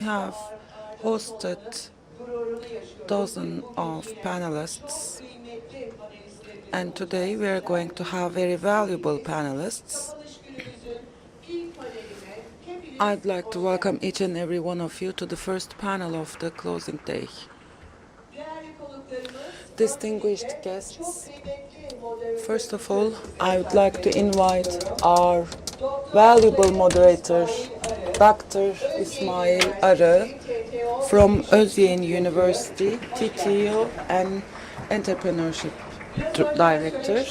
We have hosted dozens of panelists, and today we are going to have very valuable panelists. I'd like to welcome each and every one of you to the first panel of the closing day. Distinguished guests, first of all, I would like to invite our valuable moderator, Dr. İsmail Arı, from Özyeğin University, TTO and Entrepreneurship Director.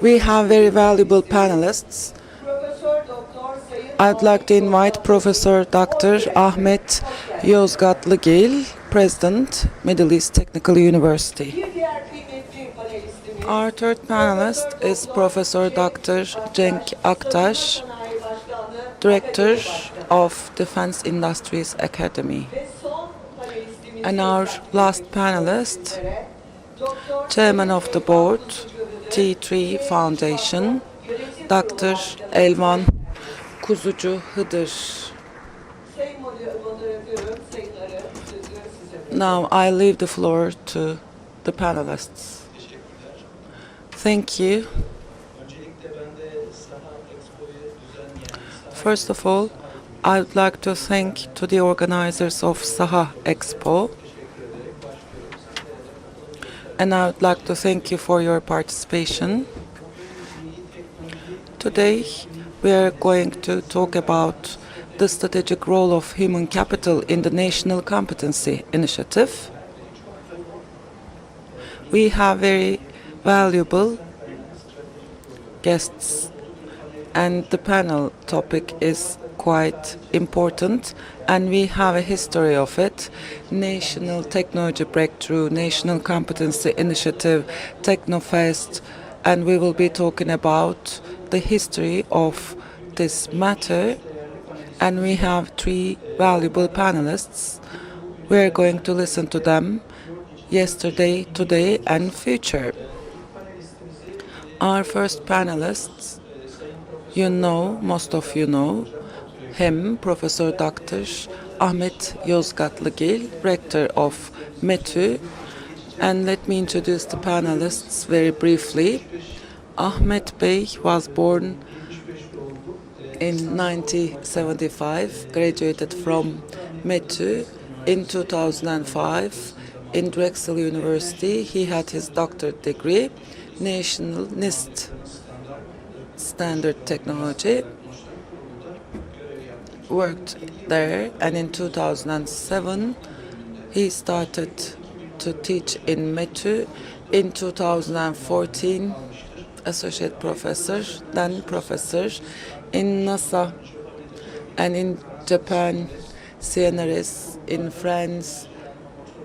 We have very valuable panelists. I'd like to invite Professor Dr. Ahmet Yozgatlıgil, President, Middle East Technical University. Our third panelist is Professor Dr. Cenk Aktaş, Director of Defense Industries Academy. And our last panelist, Chairman of the Board, T3 Foundation, Dr. Elvan Kuzucu Hıdır. Now I leave the floor to the panelists. Thank you. First of all, I would like to thank to the organizers of Saha Expo, and I would like to thank you for your participation. Today, we are going to talk about the strategic role of human capital in the National Competency Initiative. We have very valuable guests, and the panel topic is quite important, and we have a history of it. National Technology Breakthrough, National Competency Initiative, Technofest, and we will be talking about the history of this matter. And we have three valuable panelists. We are going to listen to them yesterday, today, and future. Our first panelists, most of you know him, Professor Dr. Ahmet Yozgatlıgil, Rector of METÜ. And let me introduce the panelists very briefly. Ahmet Bey was born in 1975, graduated from METÜ in 2005. In Drexel University, he had his doctorate degree, National NIST Standard Technology. Worked there, and in 2007, he started to teach in METÜ. In 2014, associate professor, then professor in NASA and in Japan, CNRS, in France.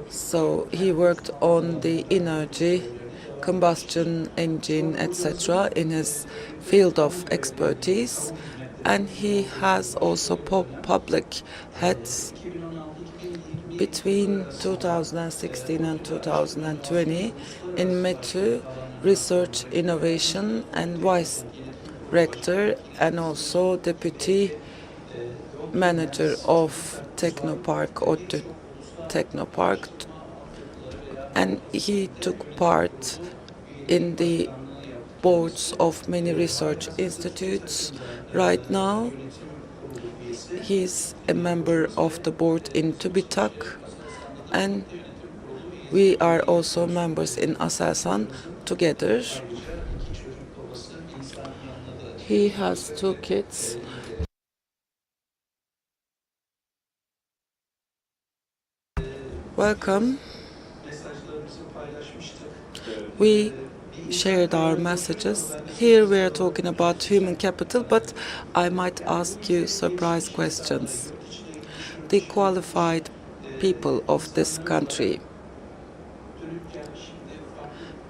So he worked on the energy, combustion engine, etc. in his field of expertise. And he has also public heads between 2016 and 2020 in METÜ, Research Innovation, and Vice Rector, and also Deputy Manager of Technopark, ODTÜ Technopark. And he took part in the boards of many research institutes. Right now, he's a member of the board in TÜBİTAK, and we are also members in Aselsan together. He has two kids. Welcome. We shared our messages. Here we are talking about human capital, but I might ask you surprise questions. The qualified people of this country,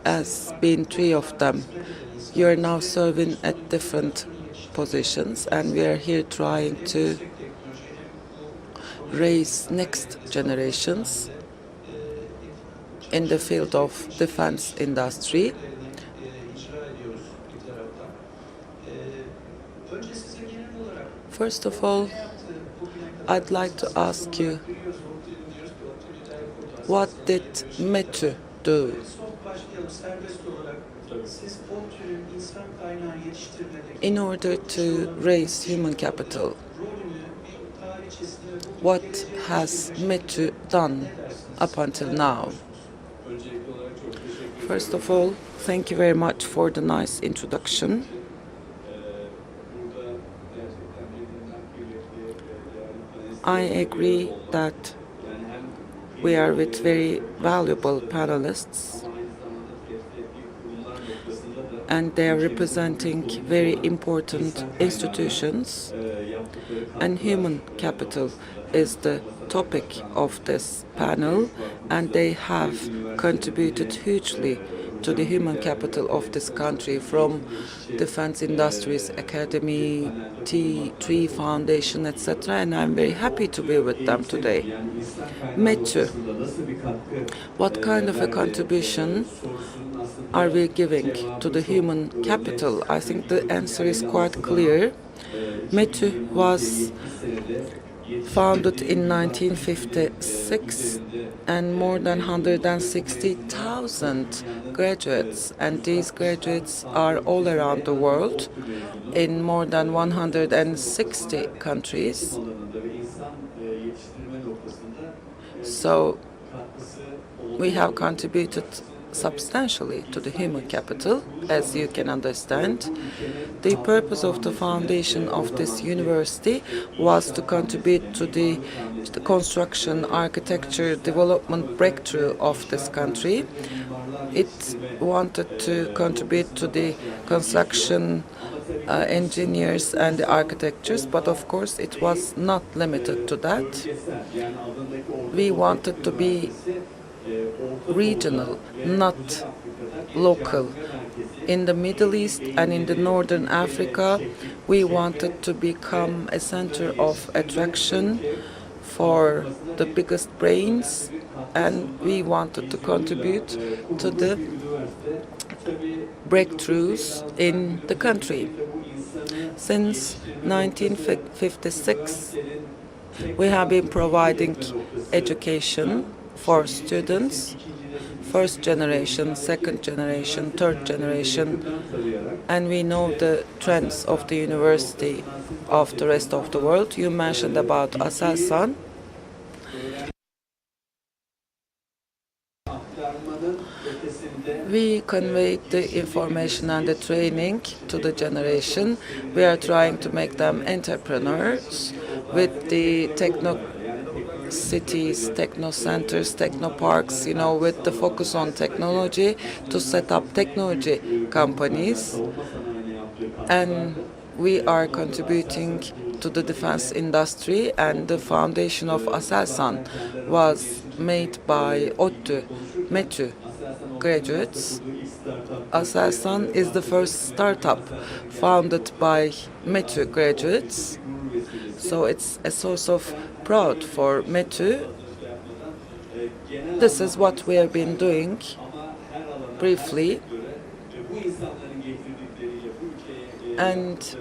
as being three of them, you are now serving at different positions, and we are here trying to raise next generations in the field of defense industry. First of all, I'd like to ask you, what did METÜ do? In order to raise human capital, what has METÜ done up until now? First of all, thank you very much for the nice introduction. I agree that we are with very valuable panelists, and they are representing very important institutions, and human capital is the topic of this panel, and they have contributed hugely to the human capital of this country, from Defense Industries Academy, T3 Foundation, etc. And I'm very happy to be with them today. METÜ, what kind of a contribution are we giving to the human capital? I think the answer is quite clear. METÜ was founded in 1956, and more than 160,000 graduates, and these graduates are all around the world in more than 160 countries. So we have contributed substantially to the human capital, as you can understand. The purpose of the foundation of this university was to contribute to the construction, architecture, development breakthrough of this country. It wanted to contribute to the construction engineers and the architectures, but of course it was not limited to that. We wanted to be regional, not local. In the Middle East and in the Northern Africa, we wanted to become a center of attraction for the biggest brains, and we wanted to contribute to the breakthroughs in the country. Since 1956, we have been providing education for students, first generation, second generation, third generation, and we know the trends of the university of the rest of the world. You mentioned about Aselsan. We conveyed the information and the training to the generation. We are trying to make them entrepreneurs with the cities, techno centers, techno parks, with the focus on technology, to set up technology companies. And we are contributing to the defense industry, and the foundation of Aselsan was made by ODTÜ, METÜ graduates. Aselsan is the first startup founded by METÜ graduates. So it's a source of pride for METÜ. This is what we have been doing briefly. And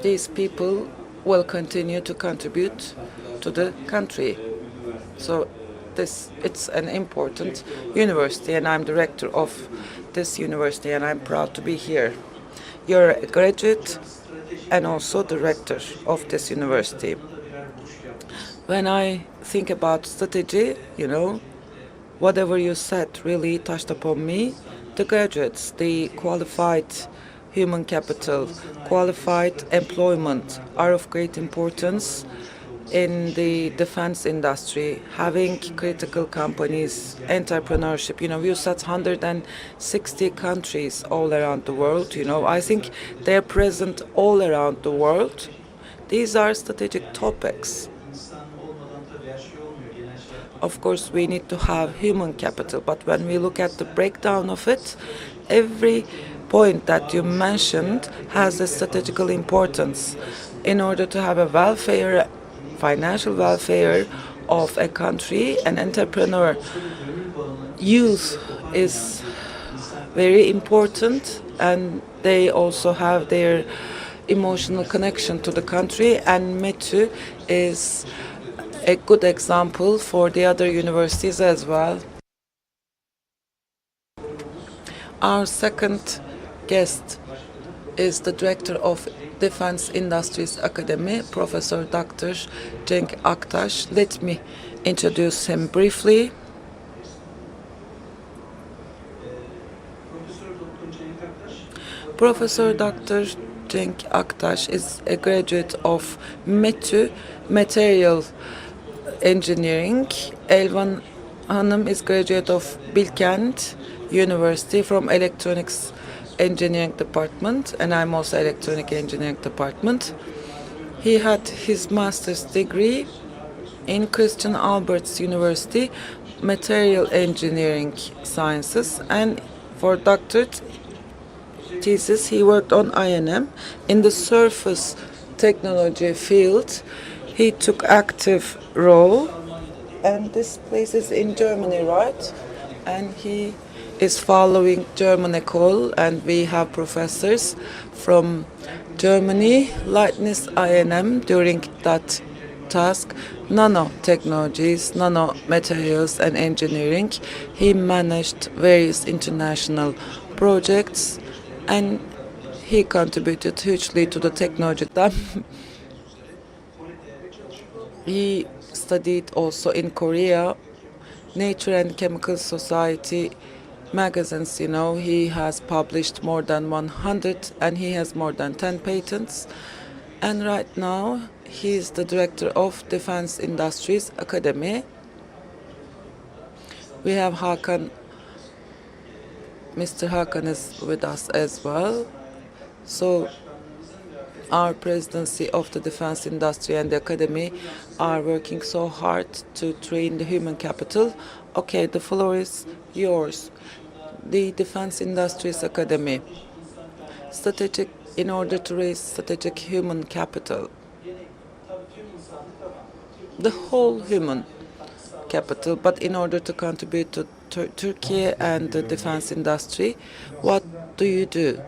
these people will continue to contribute to the country. So it's an important university, and I'm director of this university, and I'm proud to be here. You're a graduate and also director of this university. When I think about strategy, whatever you said really touched upon me. The graduates, the qualified human capital, qualified employment are of great importance in the defense industry. Having critical companies, entrepreneurship, we said 160 countries all around the world. I think they're present all around the world. These are strategic topics. Of course, we need to have human capital, but when we look at the breakdown of it, every point that you mentioned has a strategical importance. In order to have a welfare, financial welfare of a country, an entrepreneur, youth is very important, and they also have their emotional connection to the country, and METÜ is a good example for the other universities as well. Our second guest is the director of Defense Industries Academy, Professor Dr. Cenk Aktaş. Let me introduce him briefly. Professor Dr. Cenk Aktaş is a graduate of METÜ, Material Engineering. Elvan Hanım is graduate of Bilkent University from Electronics Engineering Department, and I'm also Electronic Engineering Department. He had his master's degree in Christian Albert's University, Material Engineering Sciences, and for doctorate thesis he worked on INM in the surface technology field. He took active role, and this place is in Germany, right? And he is following German Ecole, and we have professors from Germany, Leibniz INM during that task, nanotechnologies, nanomaterials and engineering. He managed various international projects, and he contributed hugely to the technology. He studied also in Korea, Nature and Chemical Society magazines. He has published more than 100, and he has more than 10 patents. And right now he is the director of Defense Industries Academy. We have Hakan. Mr. Hakan is with us as well. So our presidency of the defense industry and the academy are working so hard to train the human capital. Okay, the floor is yours. The Defense Industries Academy, strategic in order to raise strategic human capital, the whole human capital, but in order to contribute to Turkey and the defense industry, what do you do?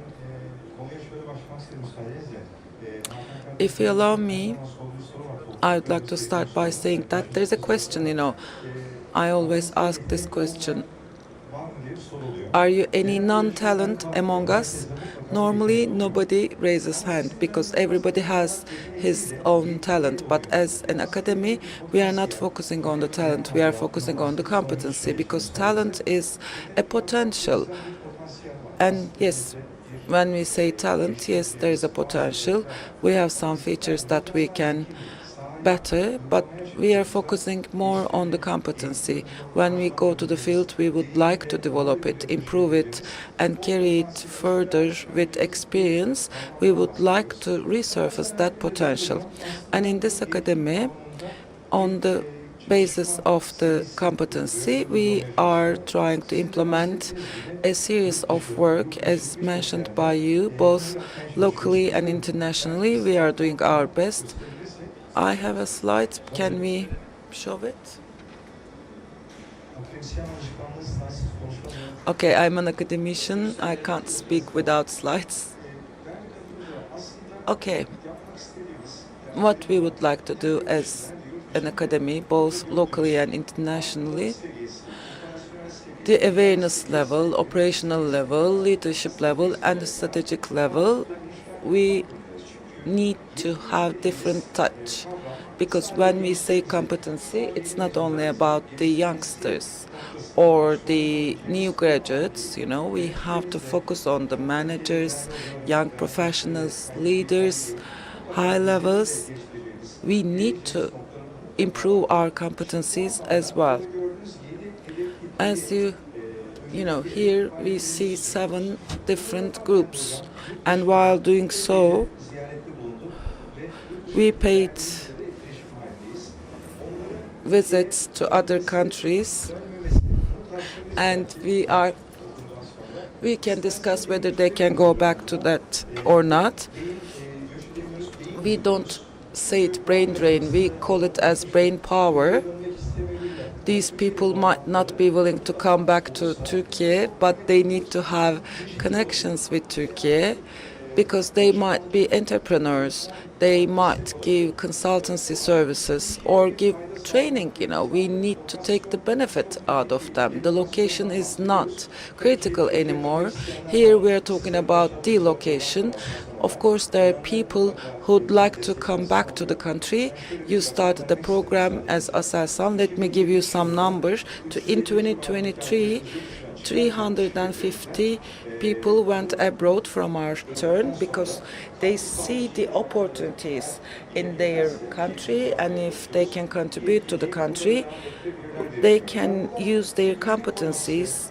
If you allow me, I would like to start by saying that there's a question, I always ask this question. Are you any non-talent among us? Normally, nobody raises hand because everybody has his own talent. But as an academy, we are not focusing on the talent. We are focusing on the competency, because talent is a potential. And yes, when we say talent, yes, there is a potential. We have some features that we can better, but we are focusing more on the competency. When we go to the field, we would like to develop it, improve it, and carry it further with experience. We would like to resurface that potential. And in this academy, on the basis of the competency, we are trying to implement a series of work, as mentioned by you, both locally and internationally. We are doing our best. I have a slide. Can we show it? Okay, I'm an academician. I can't speak without slides. Okay. What we would like to do as an academy, both locally and internationally, the awareness level, operational level, leadership level, and the strategic level, we need to have different touch, because when we say competency, it's not only about the youngsters or the new graduates. We have to focus on the managers, young professionals, leaders, high levels. We need to improve our competencies as well. As here we see 7 different groups, and while doing so, we paid visits to other countries, and we can discuss whether they can go back to that or not. We don't say it brain drain, we call it as brain power. These people might not be willing to come back to Turkey, but they need to have connections with Turkey. because they might be entrepreneurs, they might give consultancy services or give training. We need to take the benefit out of them. The location is not critical anymore. Here we are talking about the location. Of course, there are people who'd like to come back to the country. You started the program as Aselsan. Let me give you some numbers. In 2023, 350 people went abroad from our turn because they see the opportunities in their country, and if they can contribute to the country, they can use their competencies.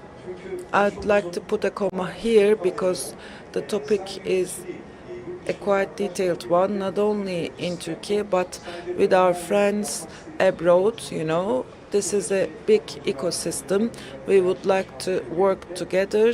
I'd like to put a comma here because the topic is a quite detailed one, not only in Turkey but with our friends abroad. This is a big ecosystem. We would like to work together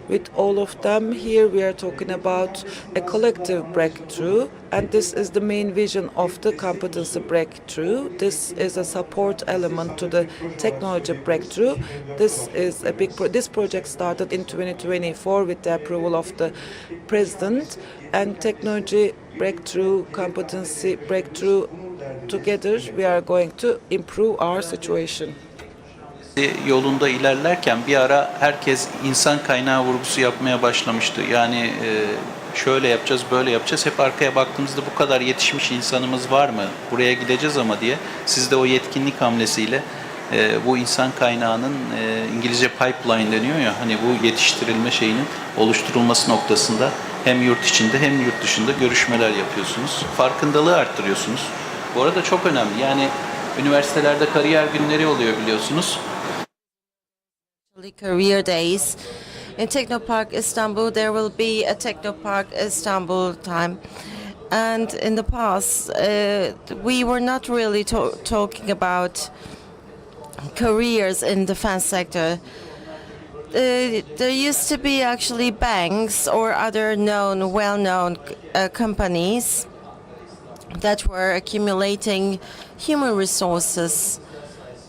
with all of them. Here we are talking about a collective breakthrough, and this is the main vision of the competency breakthrough. This is a support element to the technology breakthrough. This project started in 2024 with the approval of the president, and technology breakthrough, competency breakthrough, together we are going to improve our situation. Yolunda ilerlerken bir ara herkes insan kaynağı vurgusu yapmaya başlamıştı. Yani şöyle yapacağız, böyle yapacağız. Hep arkaya baktığımızda bu kadar yetişmiş insanımız var mı? Buraya gideceğiz ama diye. Siz de o yetkinlik hamlesiyle bu insan kaynağının İngilizce pipeline deniyor ya, hani bu yetiştirilme şeyinin oluşturulması noktasında hem yurt içinde hem yurt dışında görüşmeler yapıyorsunuz. Farkındalığı arttırıyorsunuz. Bu arada çok önemli. Yani üniversitelerde kariyer günleri oluyor biliyorsunuz. Career days. In Technopark Istanbul, there will be a Technopark Istanbul time. And in the past, we were not really talking about careers in defense sector. There used to be actually banks or other well-known companies that were accumulating human resources.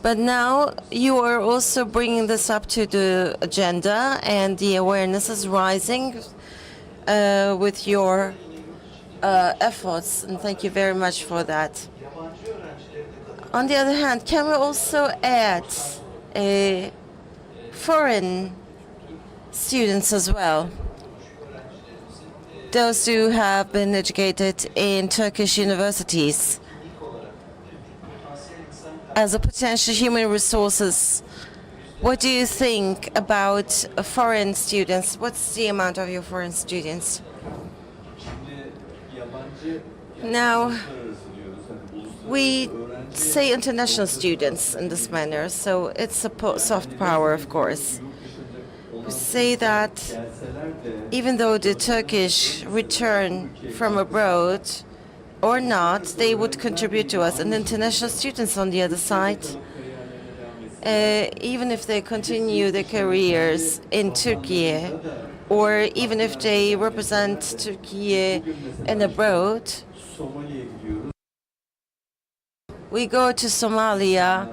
But now you are also bringing this up to the agenda, and the awareness is rising with your efforts, and thank you very much for that. On the other hand, can we also add foreign students as well? Those who have been educated in Turkish universities as a potential human resources. What do you think about foreign students? What's the amount of your foreign students? Now, we say international students in this manner, so it's a soft power, of course. We say that even though the Turkish return from abroad or not, they would contribute to us. And international students on the other side, even if they continue their careers in Turkey, or even if they represent Turkey and abroad, we go to Somalia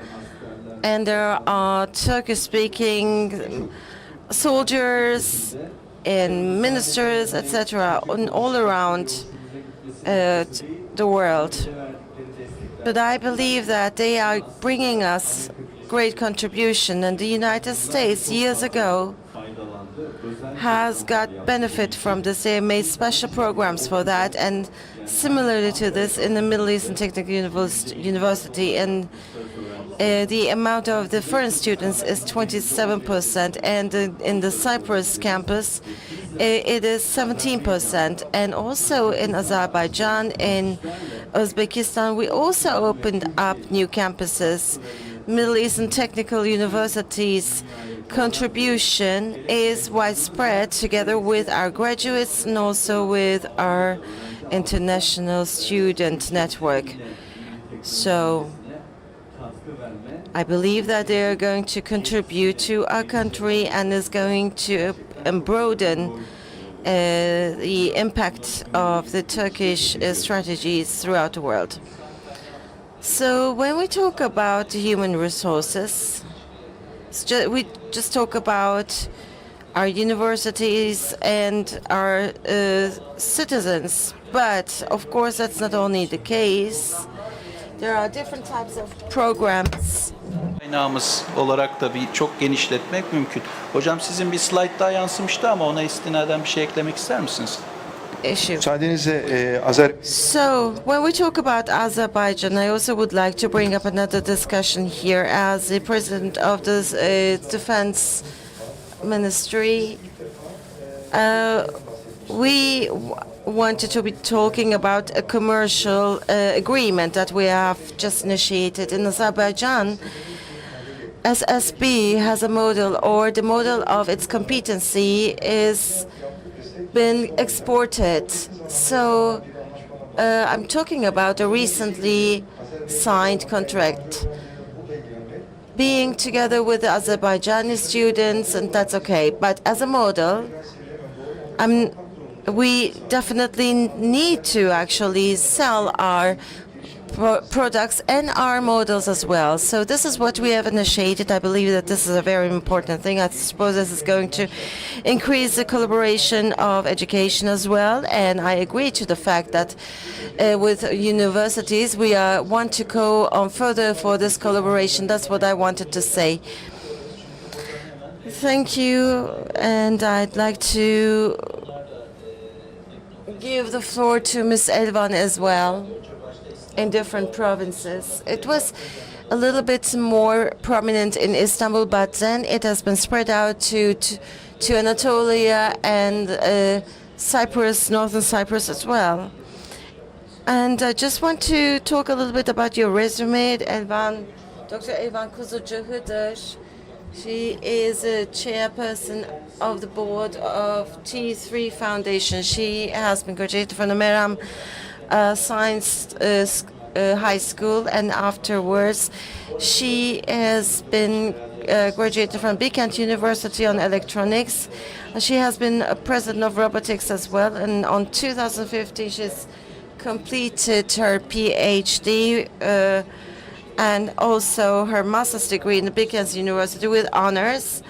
and there are Turkish-speaking soldiers and ministers, etc., all around the world. But I believe that they are bringing us great contribution, and the United States years ago has got benefit from this. They made special programs for that, and similarly to this in the Middle Eastern Technical University, and the amount of the foreign students is 27%, and in the Cyprus campus it is 17%, and also in Azerbaijan, in Uzbekistan, we also opened up new campuses. Middle Eastern Technical University's contribution is widespread, together with our graduates and also with our international student network. So I believe that they are going to contribute to our country and is going to broaden the impact of the Turkish strategies throughout the world. So when we talk about human resources, we just talk about our universities and our citizens. But of course, that's not only the case. There are different types of programs. Kaynağımız olarak da çok genişletmek mümkün. Hocam sizin bir slide daha yansımıştı ama ona istinaden bir şey eklemek ister misiniz? Issue. Müsaadenizle So, when we talk about Azerbaijan, I also would like to bring up another discussion here. As the president of the defense ministry, we wanted to be talking about a commercial agreement that we have just initiated in Azerbaijan. SSB has a model, or the model of its competency is been exported. So I'm talking about a recently signed contract, being together with the Azerbaijani students, and that's okay. But as a model, we definitely need to actually sell our products and our models as well. So this is what we have initiated. I believe that this is a very important thing. I suppose this is going to increase the collaboration of education as well. And I agree to the fact that with universities, we want to go on further for this collaboration. That's what I wanted to say. Thank you. And I'd like to give the floor to Ms. Elvan as well. In different provinces. It was a little bit more prominent in Istanbul, but then it has been spread out to Anatolia and Cyprus, northern Cyprus as well. And I just want to talk a little bit about your resume, Elvan. Dr. Elvan Kuzucu. She is a chairperson of the board of T3 Foundation. She has been graduated from the Meram Science High School, and afterwards she has been graduated from Bilkent University on electronics. She has been a president of robotics as well, and on 2015 she's completed her PhD and also her master's degree in the Bilkent University with honors.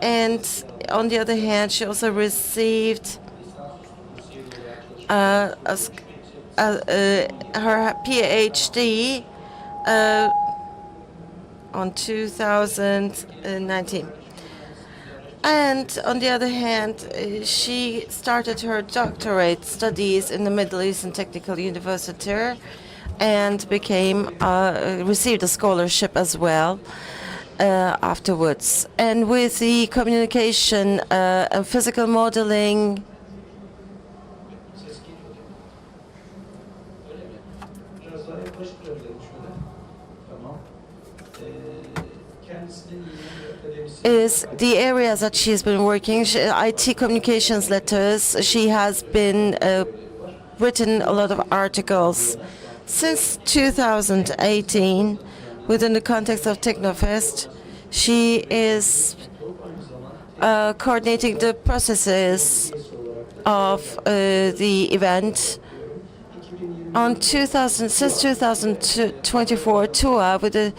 And on the other hand, she also received her PhD on 2019. And on the other hand, she started her doctorate studies in the Middle Eastern Technical University and received a scholarship as well afterwards. And with the communication and physical modeling, is the areas that she's been working. IT communications letters. She has been written a lot of articles. Since 2018, within the context of Technofest, she is coordinating the processes of the event. Since 2024, TUA, with the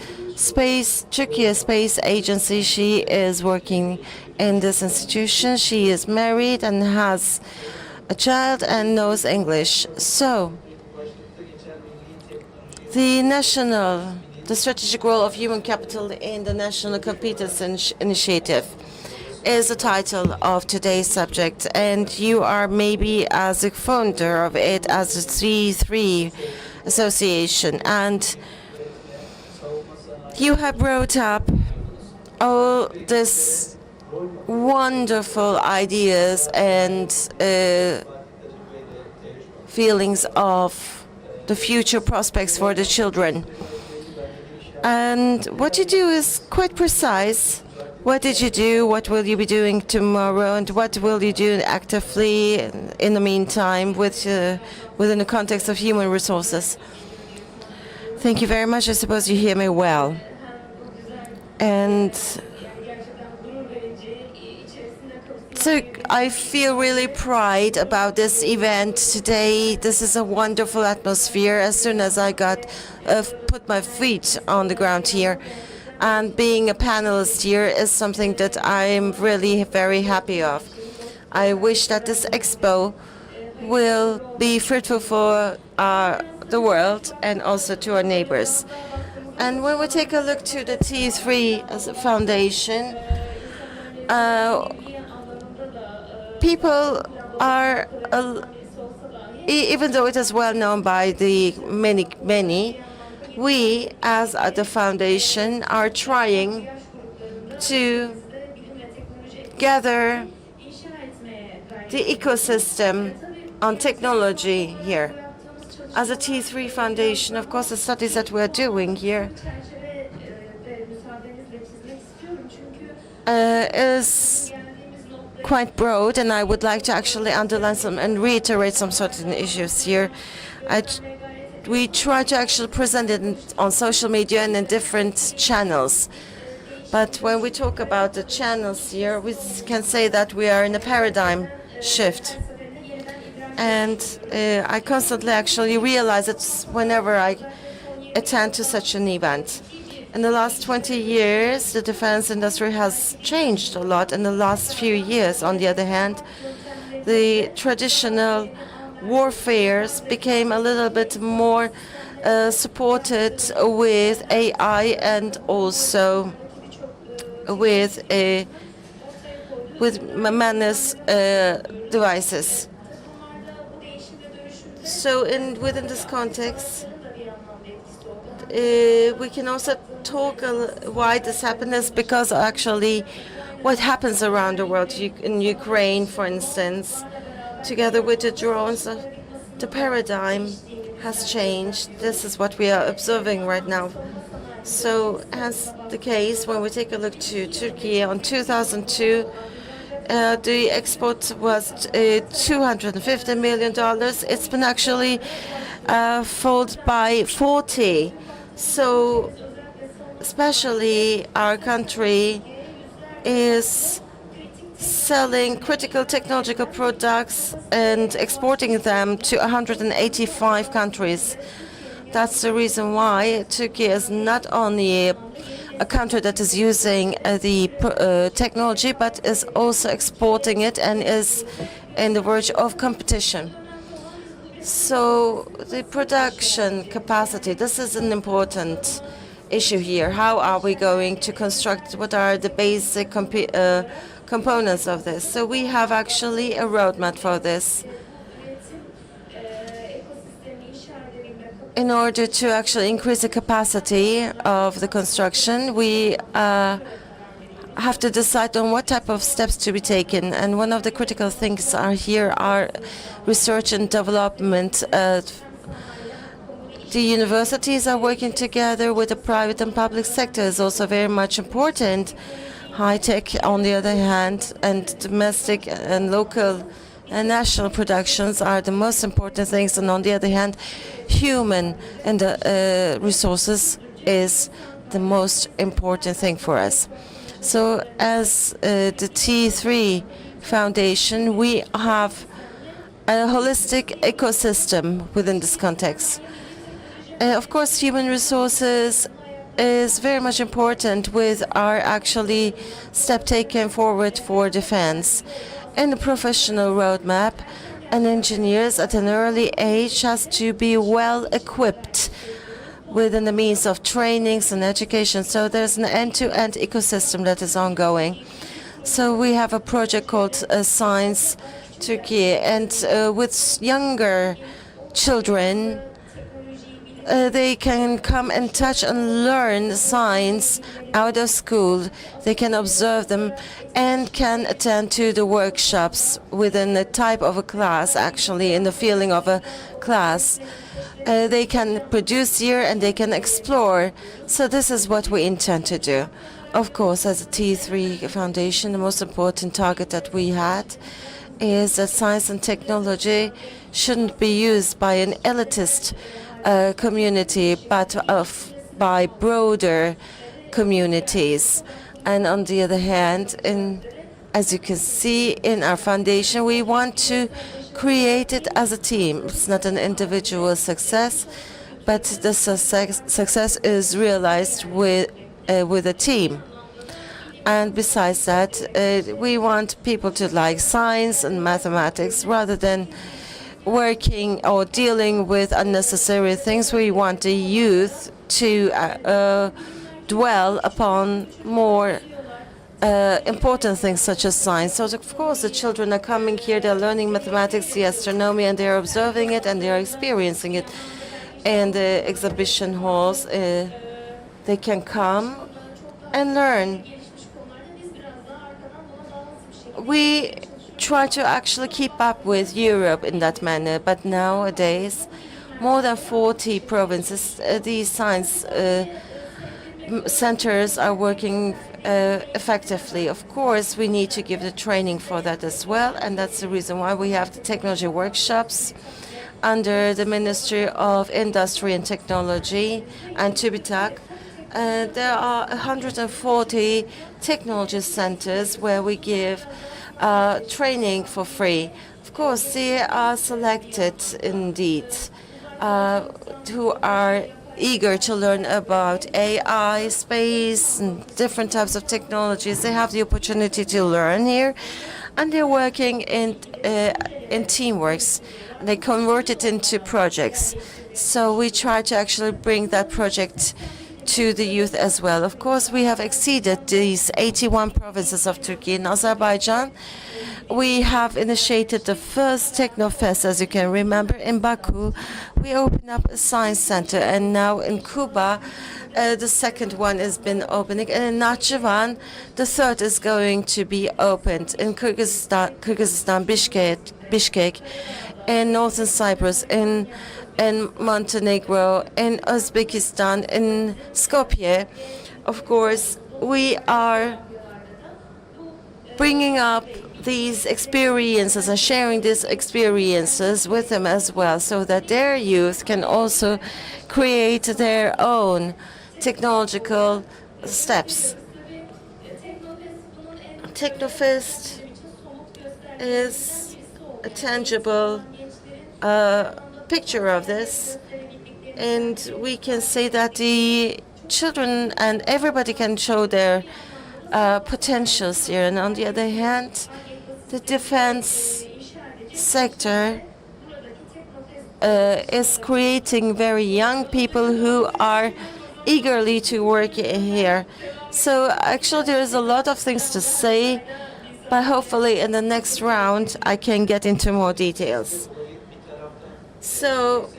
Turkey Space Agency, she is working in this institution. She is married and has a child and knows English. So, the strategic role of human capital in the National Competence Initiative is the title of today's subject, and you are maybe as a founder of it as a T3 association, and you have brought up all these wonderful ideas and feelings of the future prospects for the children. And what you do is quite precise. What did you do? What will you be doing tomorrow? And what will you do actively in the meantime within the context of human resources? Thank you very much. I suppose you hear me well. And so I feel really pride about this event today. This is a wonderful atmosphere. As soon as I put my feet on the ground here, and being a panelist here is something that I'm really very happy of. I wish that this expo will be fruitful for the world and also to our neighbors. And when we take a look to the T3 as a foundation, people are, even though it is well known by the many, we as the foundation are trying to gather the ecosystem on technology here. As a T3 foundation, of course, the studies that we're doing here is quite broad, and I would like to actually underline some and reiterate some certain issues here. We try to actually present it on social media and in different channels. But when we talk about the channels here, we can say that we are in a paradigm shift. And I constantly actually realize it whenever I attend to such an event. In the last 20 years, the defense industry has changed a lot. In the last few years, on the other hand, the traditional warfares became a little bit more supported with AI and also with menace devices. So within this context, we can also talk why this happened is because actually what happens around the world, in Ukraine, for instance, together with the drones, the paradigm has changed. This is what we are observing right now. So as the case, when we take a look to Turkey, on 2002, the export was $250 million. It's been actually folded by 40. So especially our country is selling critical technological products and exporting them to 185 countries. That's the reason why Turkey is not only a country that is using the technology, but is also exporting it and is in the verge of competition. So the production capacity, this is an important issue here. How are we going to construct, what are the basic components of this? So we have actually a roadmap for this. In order to actually increase the capacity of the construction, we have to decide on what type of steps to be taken. And one of the critical things are research and development. The universities are working together with the private and public sector is also very much important. High tech, on the other hand, and domestic and local and national productions are the most important things. And on the other hand, human and resources is the most important thing for us. So as the T3 Foundation, we have a holistic ecosystem within this context. Of course, human resources is very much important with our actually step taken forward for defense. In the professional roadmap, an engineers at an early age has to be well equipped within the means of trainings and education. So there's an end-to-end ecosystem that is ongoing. So we have a project called Science Turkey, and with younger children, they can come and touch and learn science out of school. They can observe them and can attend to the workshops within the type of a class, actually, in the feeling of a class. They can produce here and they can explore. So this is what we intend to do. Of course, as a T3 Foundation, the most important target that we had is that science and technology shouldn't be used by an elitist community, but by broader communities. And on the other hand, as you can see in our foundation, we want to create it as a team. It's not an individual success, but the success is realized with a team. And besides that, we want people to like science and mathematics rather than working or dealing with unnecessary things. We want the youth to dwell upon more important things such as science. So of course the children are coming here, they're learning mathematics, the astronomy, and they're observing it and they're experiencing it in the exhibition halls. They can come and learn. We try to actually keep up with Europe in that manner, but nowadays more than 40 provinces, these science centers are working effectively. Of course, we need to give the training for that as well, and that's the reason why we have the technology workshops under the Ministry of Industry and Technology and TÜBİTAK. There are 140 technology centers where we give training for free. Of course, they are selected indeed who are eager to learn about AI, space, and different types of technologies. They have the opportunity to learn here, and they're working in teamworks. They convert it into projects. So we try to actually bring that project to the youth as well. Of course, we have exceeded these 81 provinces of Turkey. In Azerbaijan, we have initiated the first Technofest, as you can remember. In Baku, we opened up a science center, and now in Kuba, the second one has been opening, and in Nakhchivan, the third is going to be opened. In Kyrgyzstan, Bishkek, in northern Cyprus, in Montenegro, in Uzbekistan, in Skopje. Of course, we are bringing up these experiences and sharing these experiences with them as well, so that their youth can also create their own technological steps. Technofest is a tangible picture of this, and we can say that the children and everybody can show their potentials here. And on the other hand, the defense sector is creating very young people who are eagerly to work here. So actually there is a lot of things to say, but hopefully in the next round I can get into more details. So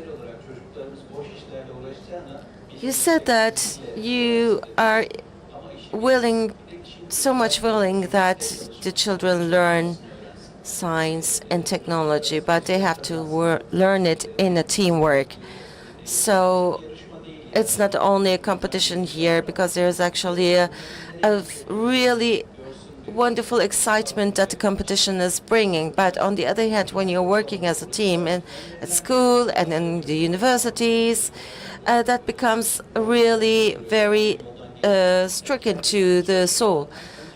you said that you are so much willing that the children learn science and technology, but they have to learn it in a teamwork. So it's not only a competition here, because there's actually a really wonderful excitement that the competition is bringing. But on the other hand, when you're working as a team at school and in the universities, that becomes really very stricken to the soul.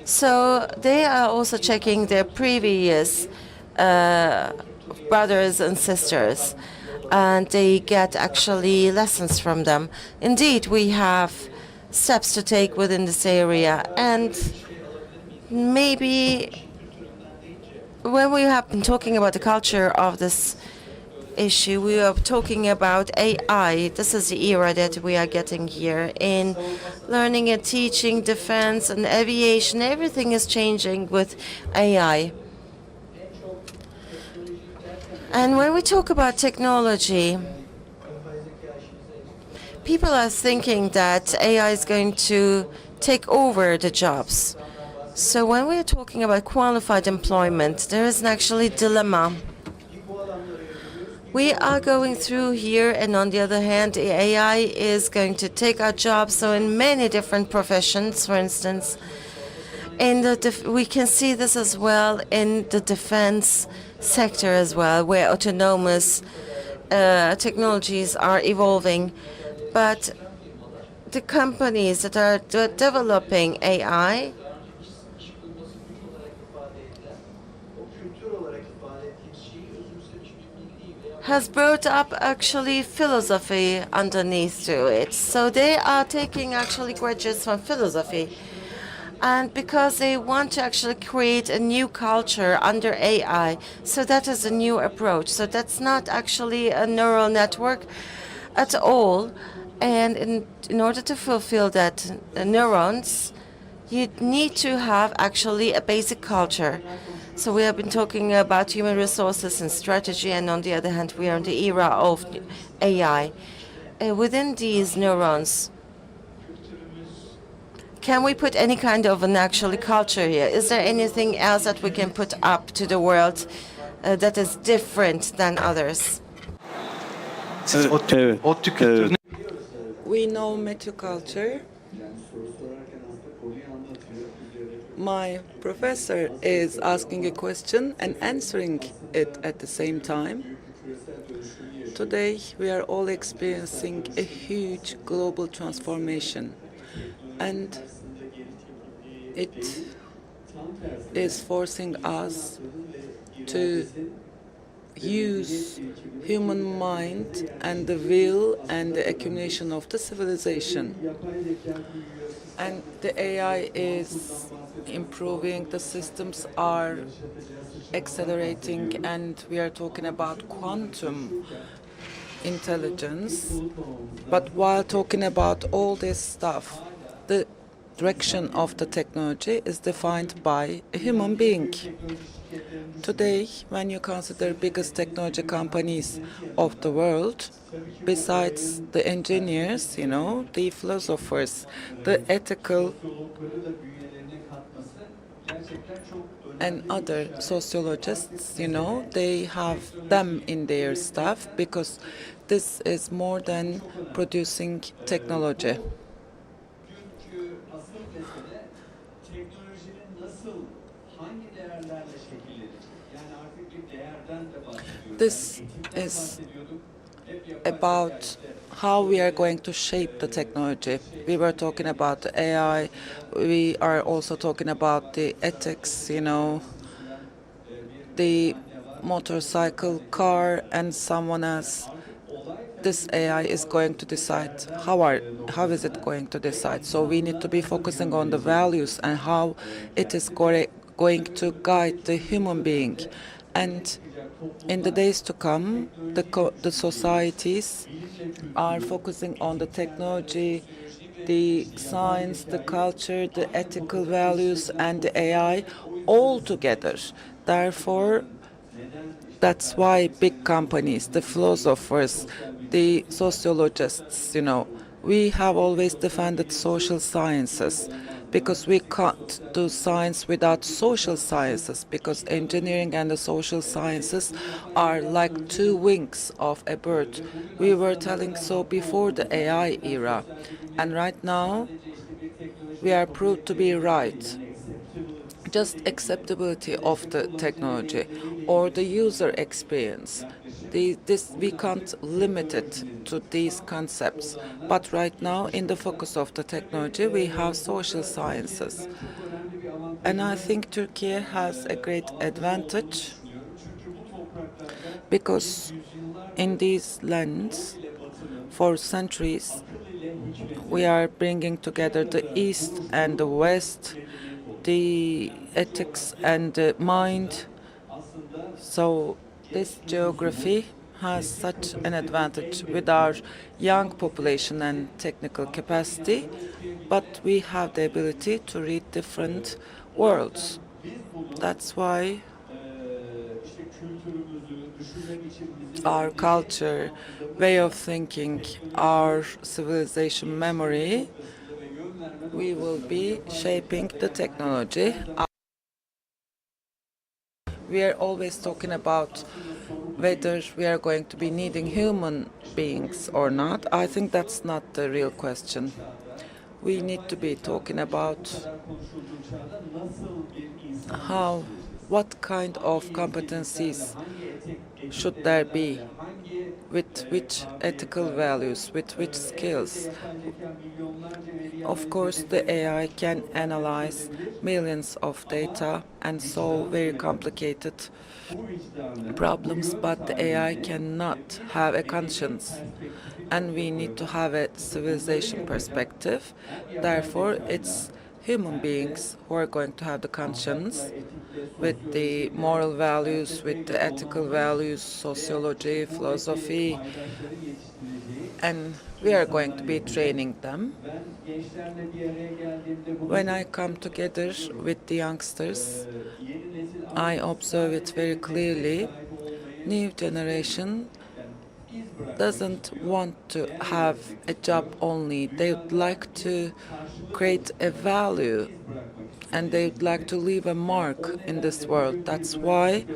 So they are also checking their previous brothers and sisters, and they get actually lessons from them. Indeed, we have steps to take within this area, and maybe when we have been talking about the culture of this issue, we are talking about AI. This is the era that we are getting here in learning and teaching, defense and aviation. Everything is changing with AI. And when we talk about technology, people are thinking that AI is going to take over the jobs. So when we are talking about qualified employment, there is an actually dilemma. We are going through here, and on the other hand, the AI is going to take our jobs. So in many different professions, for instance, we can see this as well in the defense sector as well, where autonomous technologies are evolving. But the companies that are developing AI has brought up actually philosophy underneath to it. So they are taking actually graduates from philosophy. And because they want to actually create a new culture under AI, so that is a new approach. So that's not actually a neural network at all. And in order to fulfill that neurons, you need to have actually a basic culture. So we have been talking about human resources and strategy, and on the other hand, we are in the era of AI. Within these neurons, can we put any kind of an actual culture here? Is there anything else that we can put up to the world that is different than others? Siz Evet, ODTÜ kültürünü We know Metu culture. My professor is asking a question and answering it at the same time. Today, we are all experiencing a huge global transformation, and it is forcing us to use human mind and the will and the accumulation of the civilization. And the AI is improving, the systems are accelerating, and we are talking about quantum intelligence. But while talking about all this stuff, the direction of the technology is defined by a human being. Today, when you consider biggest technology companies of the world, besides the engineers, the philosophers, the ethical and other sociologists, they have them in their staff because this is more than producing technology. This is about how we are going to shape the technology. We were talking about the AI. We are also talking about the ethics, the motorcycle, car, and someone else. This AI is going to decide how is it going to decide. So we need to be focusing on the values and how it is going to guide the human being. And in the days to come, the societies are focusing on the technology, the science, the culture, the ethical values, and the AI all together. Therefore, that's why big companies, the philosophers, the sociologists, we have always defended social sciences, because we can't do science without social sciences, because engineering and the social sciences are like two wings of a bird. We were telling so before the AI era, and right now we are proved to be right. Just acceptability of the technology or the user experience. We can't limit it to these concepts. But right now, in the focus of the technology, we have social sciences. And I think Turkey has a great advantage because in these lands, for centuries, we are bringing together the East and the West, the ethics and the mind. So this geography has such an advantage with our young population and technical capacity, but we have the ability to read different worlds. That's why our culture, way of thinking, our civilization memory, we will be shaping the technology. We are always talking about whether we are going to be needing human beings or not. I think that's not the real question. We need to be talking about what kind of competencies should there be with which ethical values, with which skills. Of course, the AI can analyze millions of data and solve very complicated problems, but the AI cannot have a conscience. And we need to have a civilization perspective. Therefore, it's human beings who are going to have the conscience with the moral values, with the ethical values, sociology, philosophy, and we are going to be training them. When I come together with the youngsters, I observe it very clearly. New generation doesn't want to have a job only. They would like to create a value and they would like to leave a mark in this world. That's why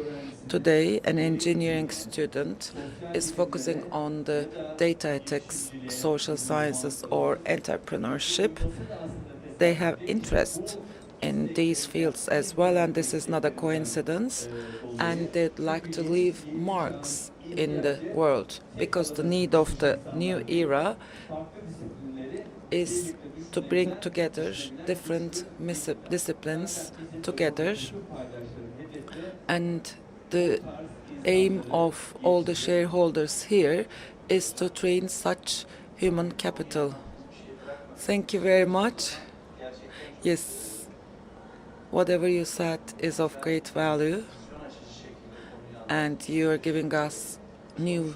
today an engineering student is focusing on the data ethics, social sciences, or entrepreneurship. They have interest in these fields as well, and this is not a coincidence. And they'd like to leave marks in the world because the need of the new era is to bring together different disciplines together, and the aim of all the shareholders here is to train such human capital. Thank you very much. Yes, whatever you said is of great value, and you are giving us new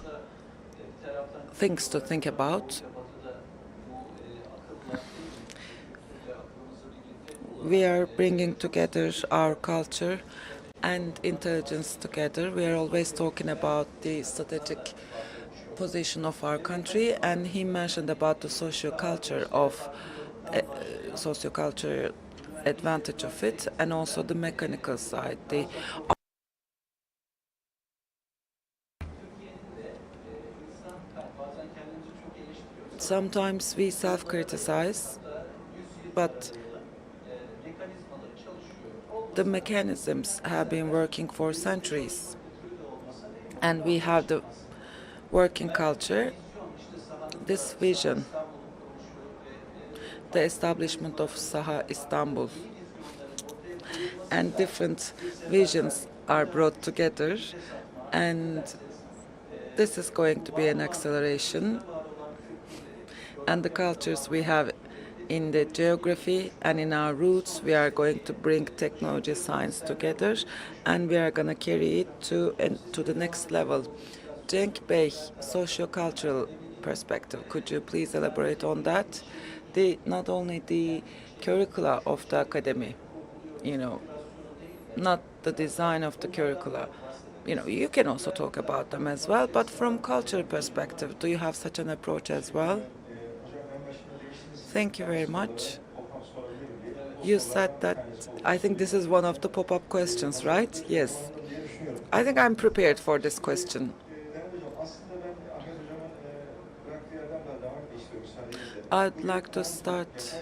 things to think about. We are bringing together our culture and intelligence together. We are always talking about the strategic position of our country, and he mentioned about the socioculture advantage of it, and also the mechanical side. Sometimes we self-criticize, but the mechanisms have been working for centuries, and we have the working culture, this vision, the establishment of Saha Istanbul, and different visions are brought together, and this is going to be an acceleration. And the cultures we have in the geography and in our roots, we are going to bring technology, science together, and we are going to carry it to the next level. Cenk Bey, socio-cultural perspective, could you please elaborate on that? Not only the curricula of the academy, not the design of the curricula. You can also talk about them as well, but from cultural perspective, do you have such an approach as well? Thank you very much. You said that, I think this is one of the pop-up questions, right? Yes. I think I'm prepared for this question. I'd like to start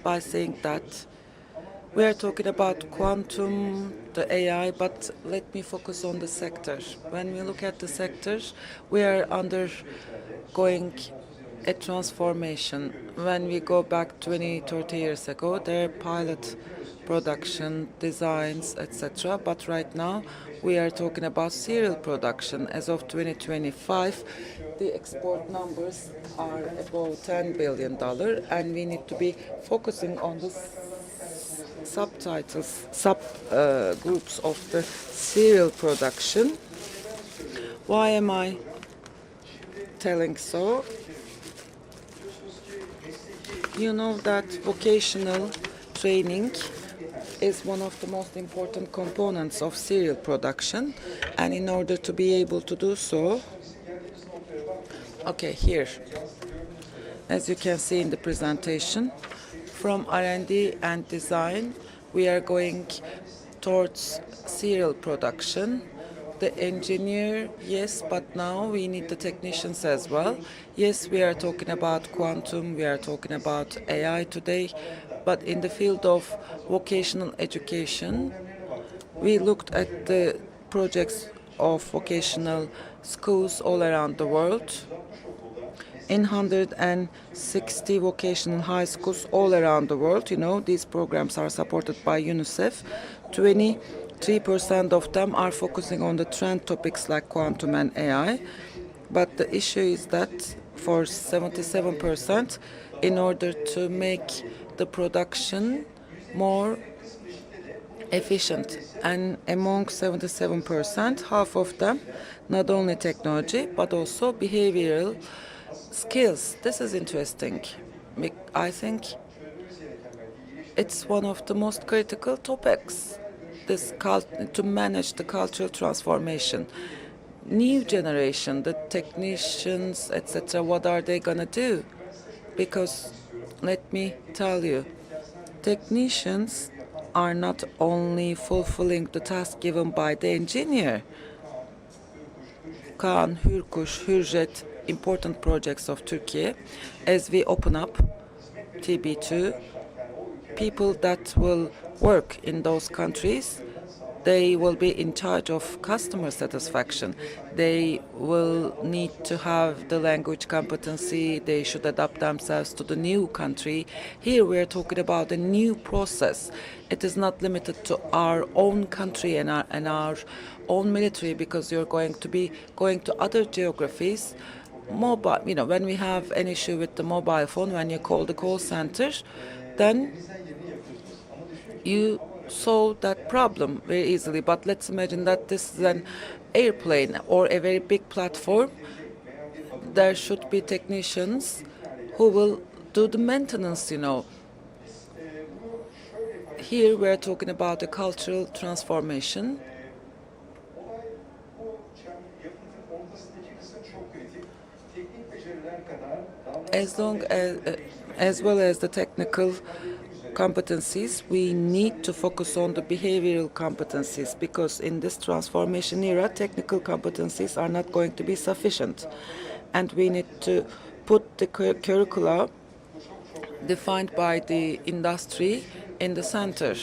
by saying that we are talking about quantum, the AI, but let me focus on the sector. When we look at the sectors, we are undergoing a transformation. When we go back 20, 30 years ago, there are pilot production, designs, etc. But right now, we are talking about serial production. As of 2025, the export numbers are about $10 billion, and we need to be focusing on the groups of the serial production. Why am I telling so? You know that vocational training is one of the most important components of serial production, and in order to be able to do so, here, as you can see in the presentation, from R&D and design, we are going towards serial production. The engineer, yes, but now we need the technicians as well. Yes, we are talking about quantum, we are talking about AI today, but in the field of vocational education, we looked at the projects of vocational schools all around the world. In 160 vocational high schools all around the world, these programs are supported by UNICEF. 23% of them are focusing on the trend topics like quantum and AI. But the issue is that for 77%, in order to make the production more efficient, and among 77%, half of them, not only technology, but also behavioral skills. This is interesting. I think it's one of the most critical topics, to manage the cultural transformation. New generation, the technicians, etc., what are they going to do? Because let me tell you, technicians are not only fulfilling the task given by the engineer. Kaan, Hürkuş, Hürjet, important projects of Turkey. As we open up TB2, people that will work in those countries, they will be in charge of customer satisfaction. They will need to have the language competency. They should adapt themselves to the new country. Here we are talking about a new process. It is not limited to our own country and our own military, because you're going to be going to other geographies. Mobile, when we have an issue with the mobile phone, when you call the call center, then you solve that problem very easily. But let's imagine that this is an airplane or a very big platform. There should be technicians who will do the maintenance, Here we're talking about a cultural transformation. As well as the technical competencies, we need to focus on the behavioral competencies, because in this transformation era, technical competencies are not going to be sufficient. And we need to put the curricula defined by the industry in the center.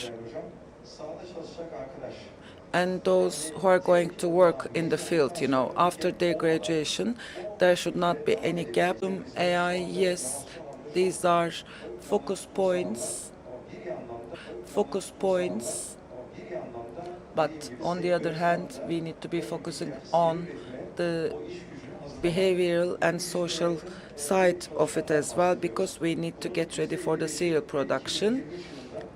And those who are going to work in the field, after their graduation, there should not be any gap. AI, yes, these are focus points, but on the other hand, we need to be focusing on the behavioral and social side of it as well, because we need to get ready for the serial production.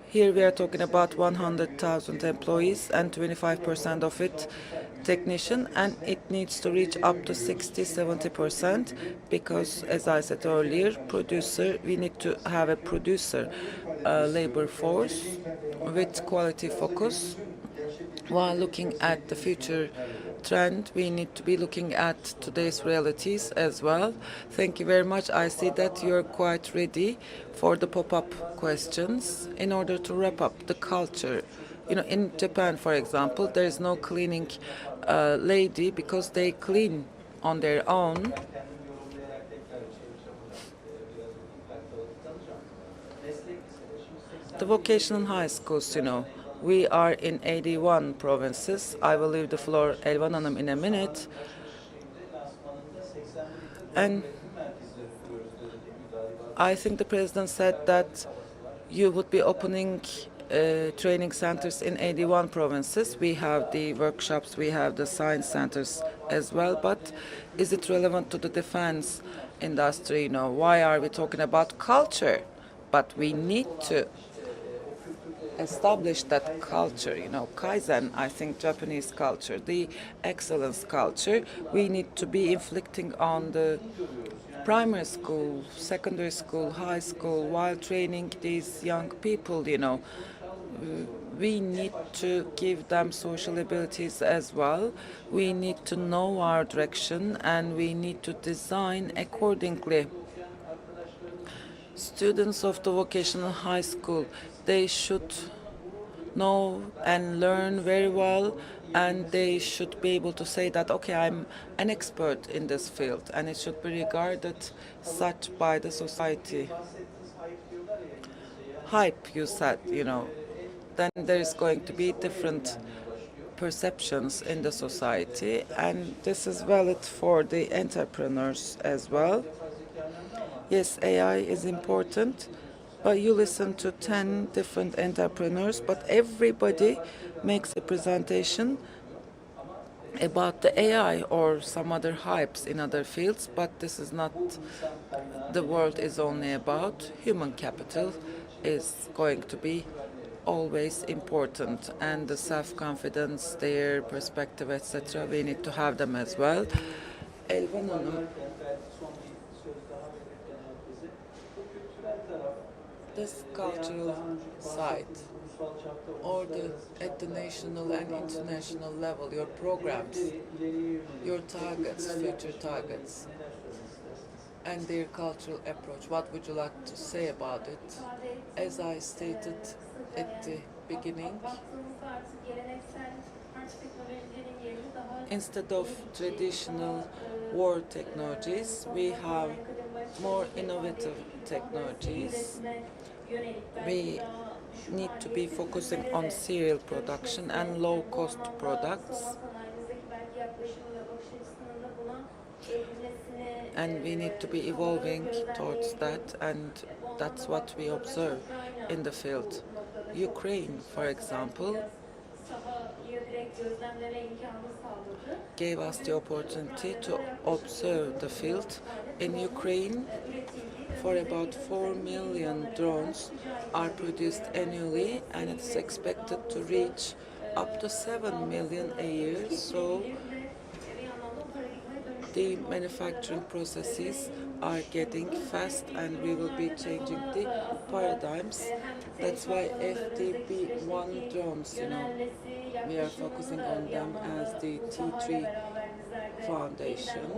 Here we are talking about 100,000 employees and 25% of it technician, and it needs to reach up to 60-70%, because, as I said earlier, we need to have a producer labor force with quality focus. While looking at the future trend, we need to be looking at today's realities as well. Thank you very much. I see that you're quite ready for the pop-up questions. In order to wrap up the culture, in Japan, for example, there is no cleaning lady, because they clean on their own. The vocational high schools, we are in 81 provinces. I will leave the floor Elvan Hanım in a minute. And I think the president said that you would be opening training centers in 81 provinces. We have the workshops, we have the science centers as well, but is it relevant to the defense industry? Why are we talking about culture? But we need to establish that culture, Kaizen, I think Japanese culture, the excellence culture, we need to be inflicting on the primary school, secondary school, high school, while training these young people, we need to give them social abilities as well. We need to know our direction, and we need to design accordingly. Students of the vocational high school, they should know and learn very well, and they should be able to say that, okay, I'm an expert in this field, and it should be regarded such by the society. Hype, you said, then there is going to be different perceptions in the society, and this is valid for the entrepreneurs as well. Yes, AI is important, but you listen to 10 different entrepreneurs, but everybody makes a presentation about the AI or some other hypes in other fields, but this is not, the world is only about human capital is going to be always important, and the self-confidence, their perspective, etc. We need to have them as well. Elvan Hanım, this cultural side, or at the national and international level, your programs, your targets, future targets, and their cultural approach. What would you like to say about it? As I stated at the beginning, instead of traditional war technologies, we have more innovative technologies. We need to be focusing on serial production and low-cost products. And we need to be evolving towards that, and that's what we observe in the field. Ukraine, for example, gave us the opportunity to observe the field. In Ukraine, for about 4 million drones are produced annually, and it's expected to reach up to 7 million a year. So the manufacturing processes are getting fast, and we will be changing the paradigms. That's why FDB-1 drones, we are focusing on them as the T3 Foundation.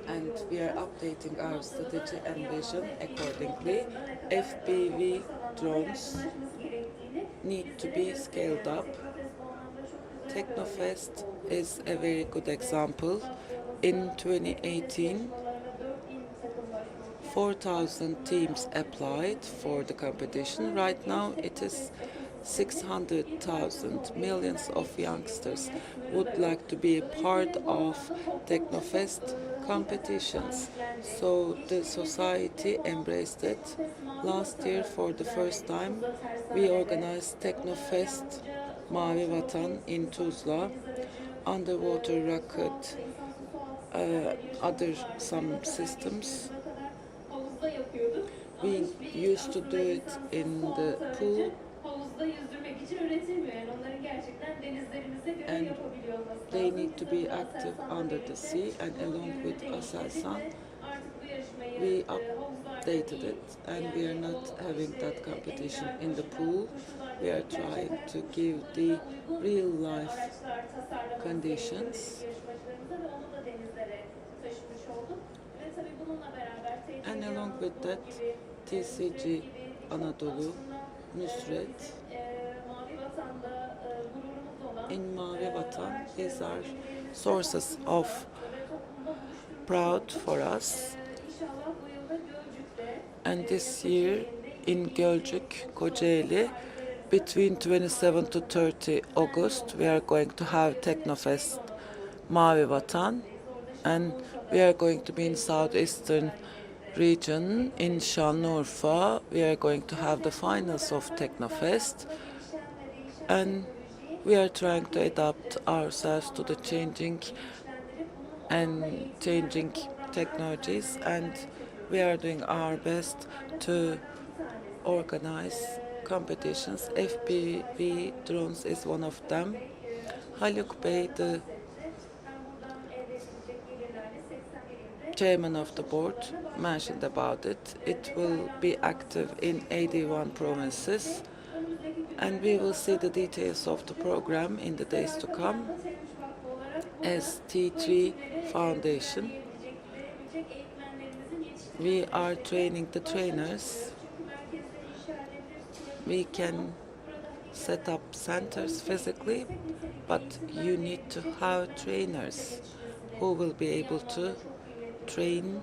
And we are updating our strategy and vision accordingly. FPV drones need to be scaled up. Technofest is a very good example. In 2018, 4,000 teams applied for the competition. Right now it is 600,000. Millions of youngsters would like to be a part of Technofest competitions. So the society embraced it. Last year, for the first time, we organized Technofest Mavi Vatan in Tuzla, underwater rocket, some systems. We used to do it in the pool, and they need to be active under the sea, and along with Aselsan, we updated it, and we are not having that competition in the pool. We are trying to give the real life conditions. And along with that, TCG, Anadolu, Nusret, in Mavi Vatan, these are sources of proud for us. And this year in Gölcük, Kocaeli, between 27 to 30 August, we are going to have Technofest Mavi Vatan, and we are going to be in southeastern region in Şanlıurfa. We are going to have the finals of Technofest, and we are trying to adapt ourselves to the changing technologies, and we are doing our best to organize competitions. FPV drones is one of them. Haluk Bey, the chairman of the board, mentioned about it. It will be active in 81 provinces, and we will see the details of the program in the days to come. As T3 Foundation, we are training the trainers. We can set up centers physically, but you need to have trainers who will be able to train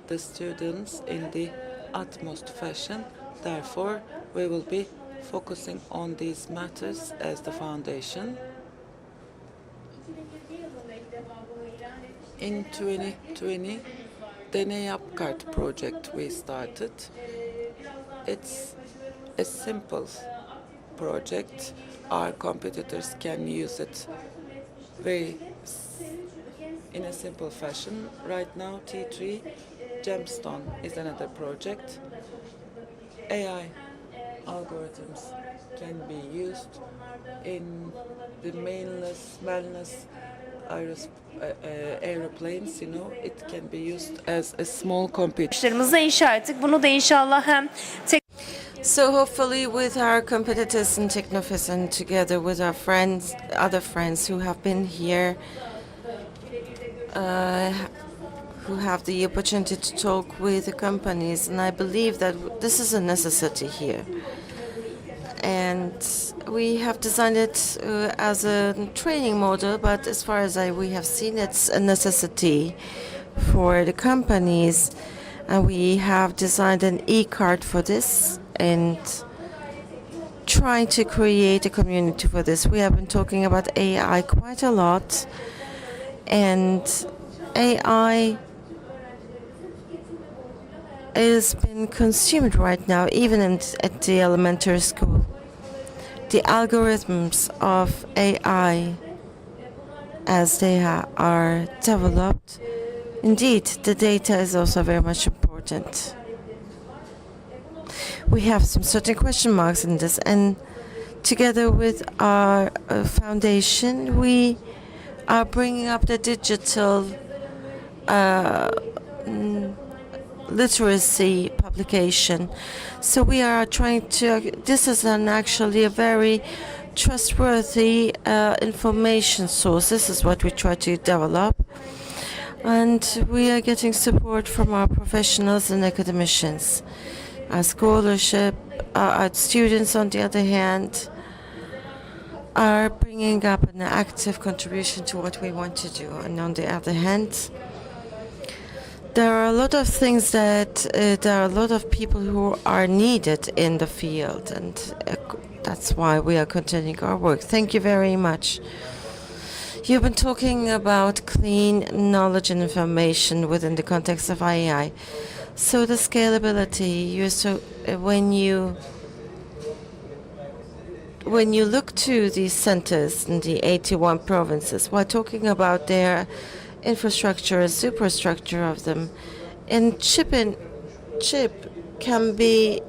the students in the utmost fashion. Therefore, we will be focusing on these matters as the foundation. In 2020, Deney Yapkart project we started. It's a simple project. Our competitors can use it in a simple fashion. Right now, T3 Gemstone is another project. AI algorithms can be used in the mainless, manless aeroplanes. It can be used as a small computer. İşlerimizi inşa ettik. Bunu da inşallah hem So hopefully with our competitors in Technofest and together with our friends, other friends who have been here, who have the opportunity to talk with the companies, and I believe that this is a necessity here. And we have designed it as a training model, but as far as we have seen, it's a necessity for the companies. And we have designed an e-card for this and trying to create a community for this. We have been talking about AI quite a lot, and AI is being consumed right now, even at the elementary school. The algorithms of AI, as they are developed, indeed, the data is also very much important. We have some certain question marks in this, and together with our foundation, we are bringing up the digital literacy publication. So we are trying to, this is actually a very trustworthy information source. This is what we try to develop. And we are getting support from our professionals and academicians. Our scholarship, our students, on the other hand, are bringing up an active contribution to what we want to do. And on the other hand, there are a lot of things that there are a lot of people who are needed in the field, and that's why we are continuing our work. Thank you very much. You've been talking about clean knowledge and information within the context of AI. So the scalability, when you look to these centers in the 81 provinces, while talking about their infrastructure and superstructure of them, and chip can be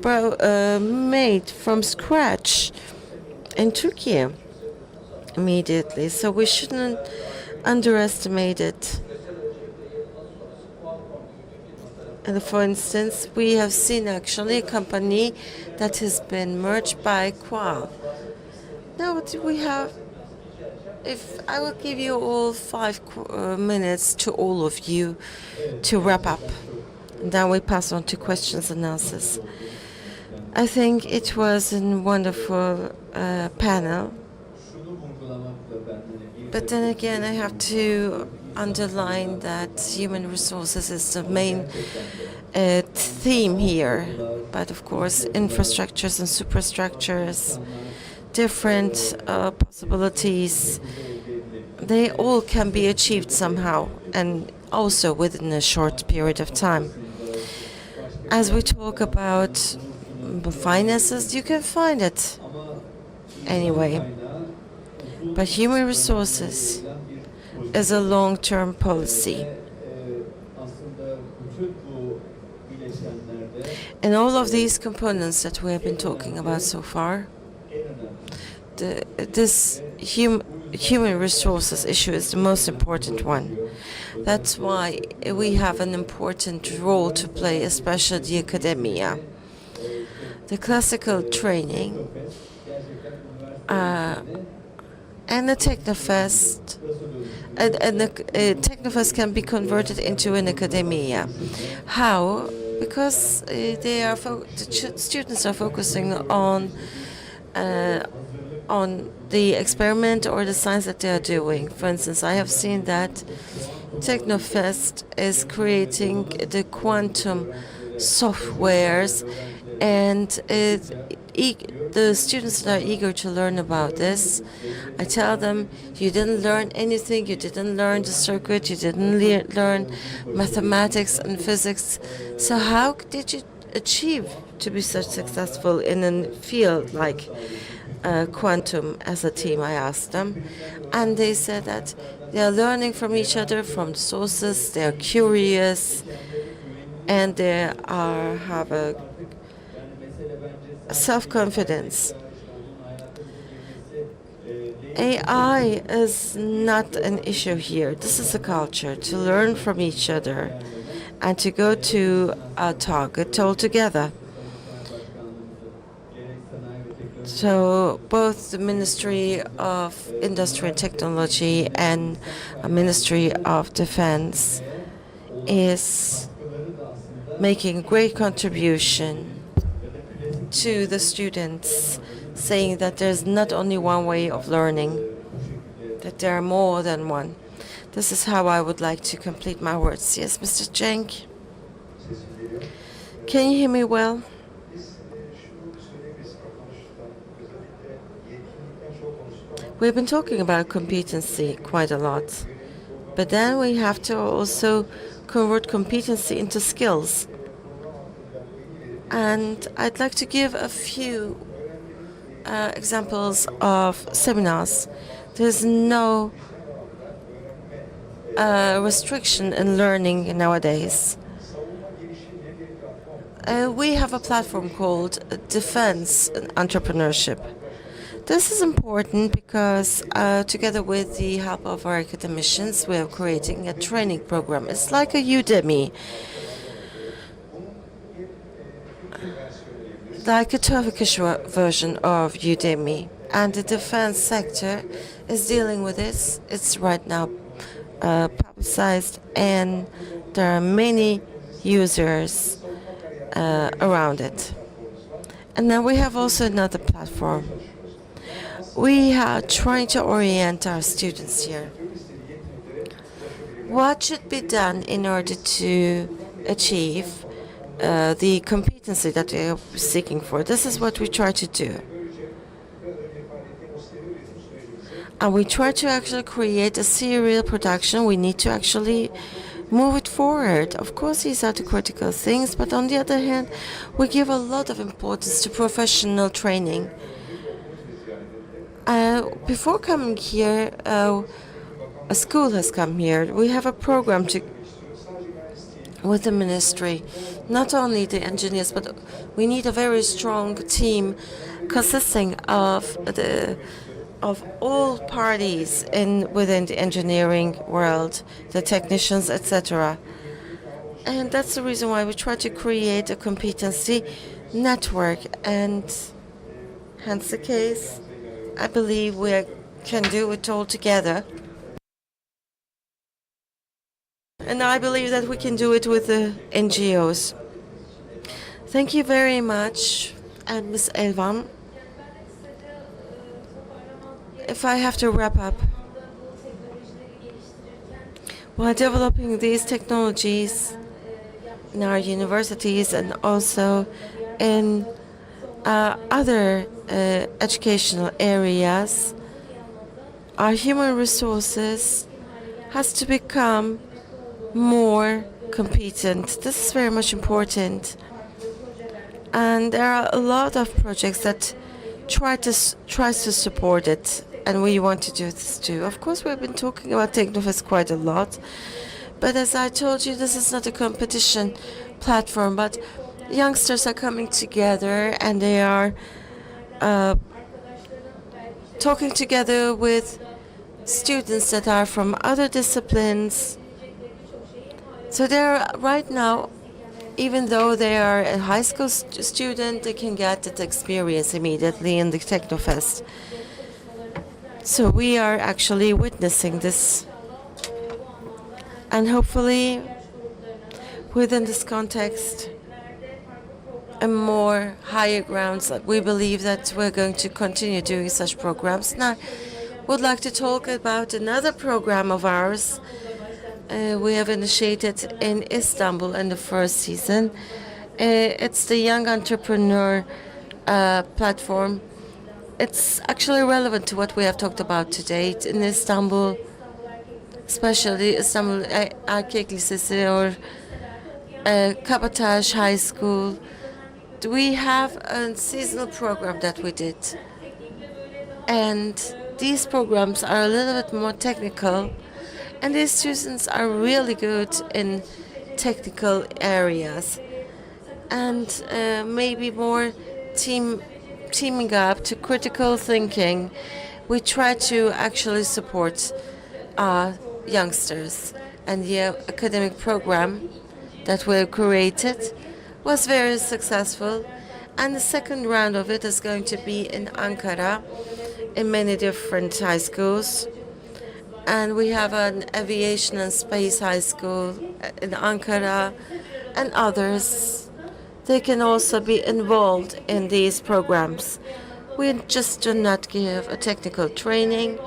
made from scratch in Turkey immediately. So we shouldn't underestimate it. And for instance, we have seen actually a company that has been merged by Qual. Now what do we have? If I will give you all 5 minutes to all of you to wrap up, and then we pass on to questions and answers. I think it was a wonderful panel. But then again, I have to underline that human resources is the main theme here. But of course, infrastructures and superstructures, different possibilities, they all can be achieved somehow, and also within a short period of time. As we talk about finances, you can find it anyway. But human resources is a long-term policy. And all of these components that we have been talking about so far, this human resources issue is the most important one. That's why we have an important role to play, especially the academia. The classical training and the Technofest, and the Technofest can be converted into an academia. How? Because the students are focusing on the experiment or the science that they are doing. For instance, I have seen that Technofest is creating the quantum softwares And the students that are eager to learn about this, I tell them, you didn't learn anything, you didn't learn the circuit, you didn't learn mathematics and physics. So how did you achieve to be so successful in a field like quantum as a team, I asked them. And they said that they are learning from each other, from the sources, they are curious, and they have a self-confidence. AI is not an issue here. This is a culture to learn from each other and to go to a target altogether. So both the Ministry of Industry and Technology and the Ministry of Defense is making great contribution to the students, saying that there's not only one way of learning, that there are more than one. This is how I would like to complete my words. Yes, Mr. Cenk? Can you hear me well? We've been talking about competency quite a lot, but then we have to also convert competency into skills. And I'd like to give a few examples of seminars. There's no restriction in learning nowadays. We have a platform called Defense Entrepreneurship. This is important because together with the help of our academicians, we are creating a training program. It's like a Udemy, like a Turkish version of Udemy. And the defense sector is dealing with this. It's right now publicized, and there are many users around it. And then we have also another platform. We are trying to orient our students here. What should be done in order to achieve the competency that they are seeking for? This is what we try to do. And we try to actually create a serial production. We need to actually move it forward. Of course, these are the critical things, but on the other hand, we give a lot of importance to professional training. Before coming here, a school has come here. We have a program with the ministry, not only the engineers, but we need a very strong team consisting of all parties within the engineering world, the technicians, etc. And that's the reason why we try to create a competency network, and hence the case, I believe we can do it all together. And I believe that we can do it with the NGOs. Thank you very much. And Ms. Elvan, if I have to wrap up, while developing these technologies in our universities and also in other educational areas, our human resources has to become more competent. This is very much important. And there are a lot of projects that tries to support it, and we want to do this too. Of course, we've been talking about Technofest quite a lot, but as I told you, this is not a competition platform, but youngsters are coming together and they are talking together with students that are from other disciplines. So they're right now, even though they are a high school student, they can get that experience immediately in the Technofest. So we are actually witnessing this. And hopefully, within this context, and more higher grounds, we believe that we're going to continue doing such programs. Now, I would like to talk about another program of ours we have initiated in Istanbul in the first season. It's the Young Entrepreneur platform. It's actually relevant to what we have talked about today in Istanbul, especially Istanbul Erkek Lisesi or Kabataş High School. We have a seasonal program that we did. And these programs are a little bit more technical, and these students are really good in technical areas. And maybe more teaming up to critical thinking. We try to actually support youngsters, and the academic program that we created was very successful, and the second round of it is going to be in Ankara in many different high schools, and we have an aviation and space high school in Ankara and others. They can also be involved in these programs. We just do not give a technical training,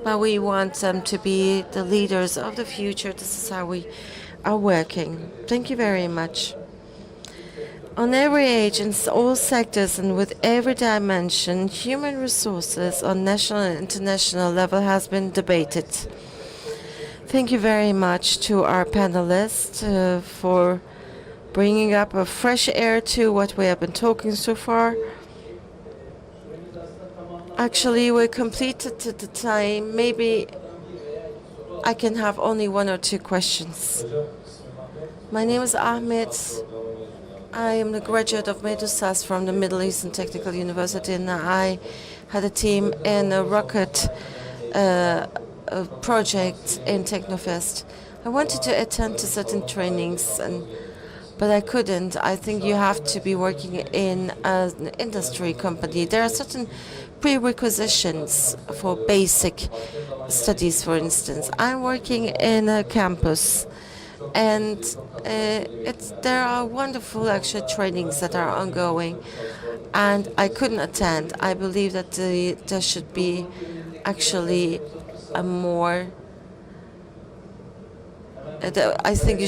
but we want them to be the leaders of the future. This is how we are working. Thank you very much. On every age, in all sectors, and with every dimension, human resources on national and international level has been debated. Thank you very much to our panelists for bringing up a fresh air to what we have been talking so far. Actually, we completed the time. Maybe I can have only one or two questions. My name is Ahmet. I am the graduate of Medusas from the Middle Eastern Technical University, and I had a team in a rocket project in Technofest. I wanted to attend to certain trainings, but I couldn't. I think you have to be working in an industry company. There are certain prerequisites for basic studies, for instance. I'm working in a campus, and there are wonderful actual trainings that are ongoing, and I couldn't attend. I believe that there should be actually a more. I think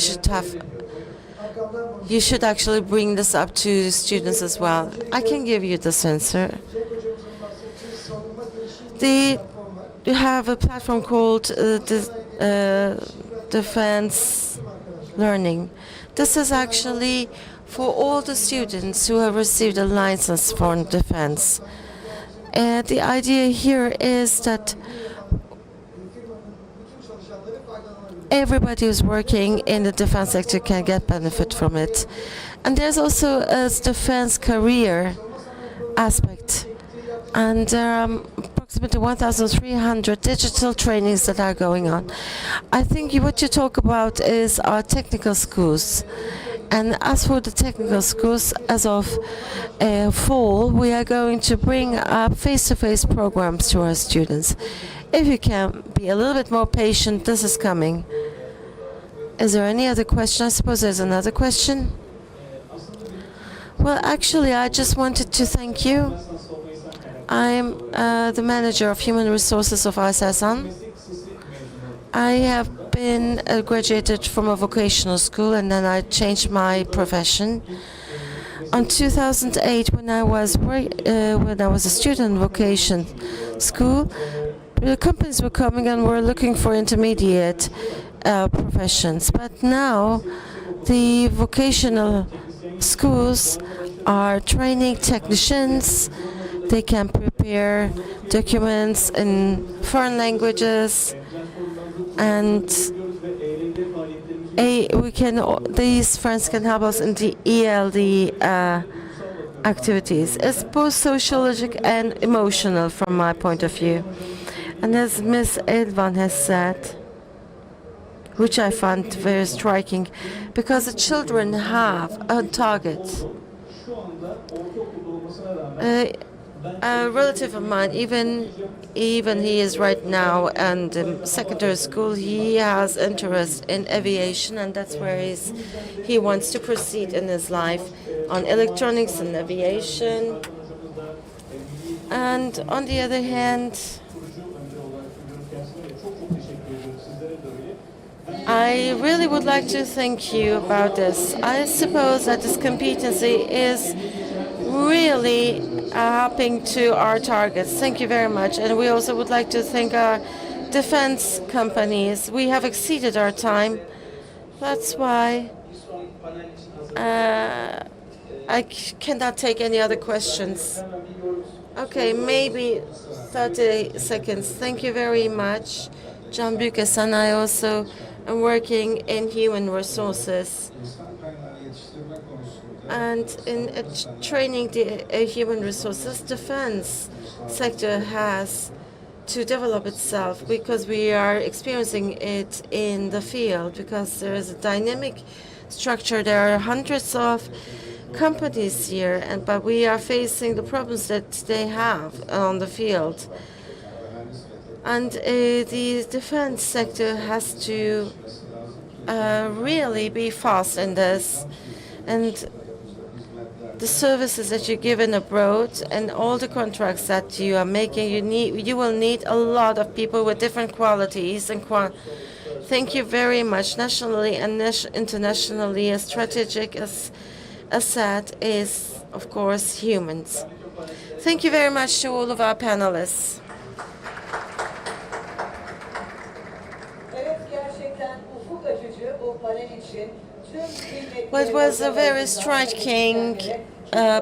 you should actually bring this up to the students as well. I can give you this answer. You have a platform called Defense Learning. This is actually for all the students who have received a license for defense. The idea here is that everybody who's working in the defense sector can get benefit from it. And there's also a defense career aspect. And there are approximately 1,300 digital trainings that are going on. I think what you talk about is our technical schools. And as for the technical schools, as of fall, we are going to bring up face-to-face programs to our students. If you can be a little bit more patient, this is coming. Is there any other question? I suppose there's another question. Well, actually, I just wanted to thank you. I'm the manager of human resources of Aselsan. I have been graduated from a vocational school, and then I changed my profession. In 2008, when I was a student in vocation school, the companies were coming and were looking for intermediate professions. But now, the vocational schools are training technicians. They can prepare documents in foreign languages, and these friends can help us in the ELD activities. It's both sociological and emotional from my point of view. And as Ms. Elvan has said, which I found very striking, because the children have a target. A relative of mine, even he is right now and secondary school, he has interest in aviation, and that's where he wants to proceed in his life on electronics and aviation. And on the other hand, I really would like to thank you about this. I suppose that this competency is really helping to our targets. Thank you very much. And we also would like to thank our defense companies. We have exceeded our time. That's why cannot take any other questions. Okay, maybe 30 seconds. Thank you very much, John Lucas, and I also am working in human resources and in training the human resources. Defense sector has to develop itself because we are experiencing it in the field because there is a dynamic structure. There are hundreds of companies here, but we are facing the problems that they have on the field. And the defense sector has to really be fast in this. And the services that you're given abroad and all the contracts that you are making, you will need a lot of people with different qualities and thank you very much. Nationally and internationally, as strategic as asset is, of course, humans. Thank you very much to all of our panelists. Evet, gerçekten ufuk açıcı bu panel için tüm kıymetli... Well, it was a very striking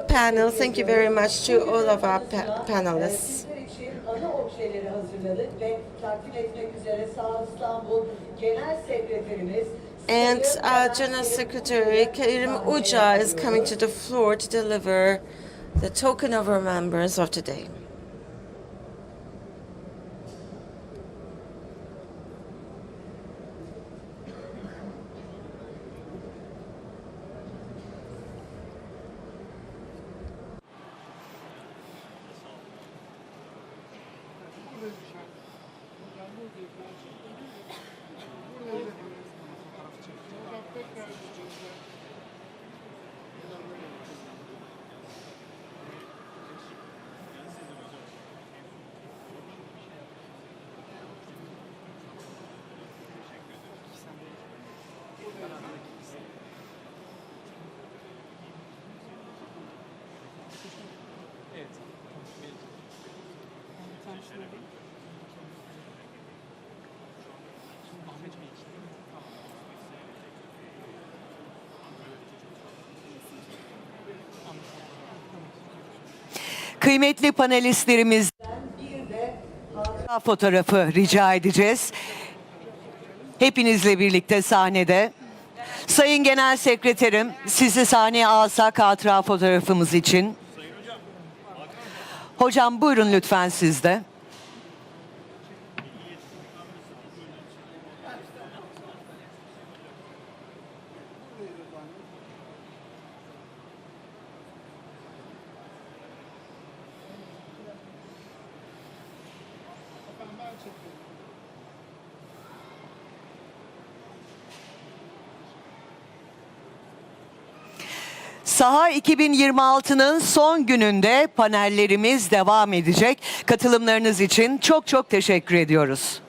panel. Thank you very much to all of our panelists. Sizler için ana objeleri hazırladık ve takdim etmek üzere Sağ İstanbul Genel Sekreterimiz And our General Secretary, Kerim Uca, is coming to the floor to deliver the token of remembrance of today. Kıymetli panelistlerimizden fotoğrafı rica edeceğiz. Hepinizle birlikte sahnede. Sayın Genel Sekreterim, sizi sahneye alsak hatıra fotoğrafımız için. Hocam buyurun lütfen siz de. Saha 2026'nın son gününde panellerimiz devam edecek. Katılımlarınız için çok çok teşekkür ediyoruz.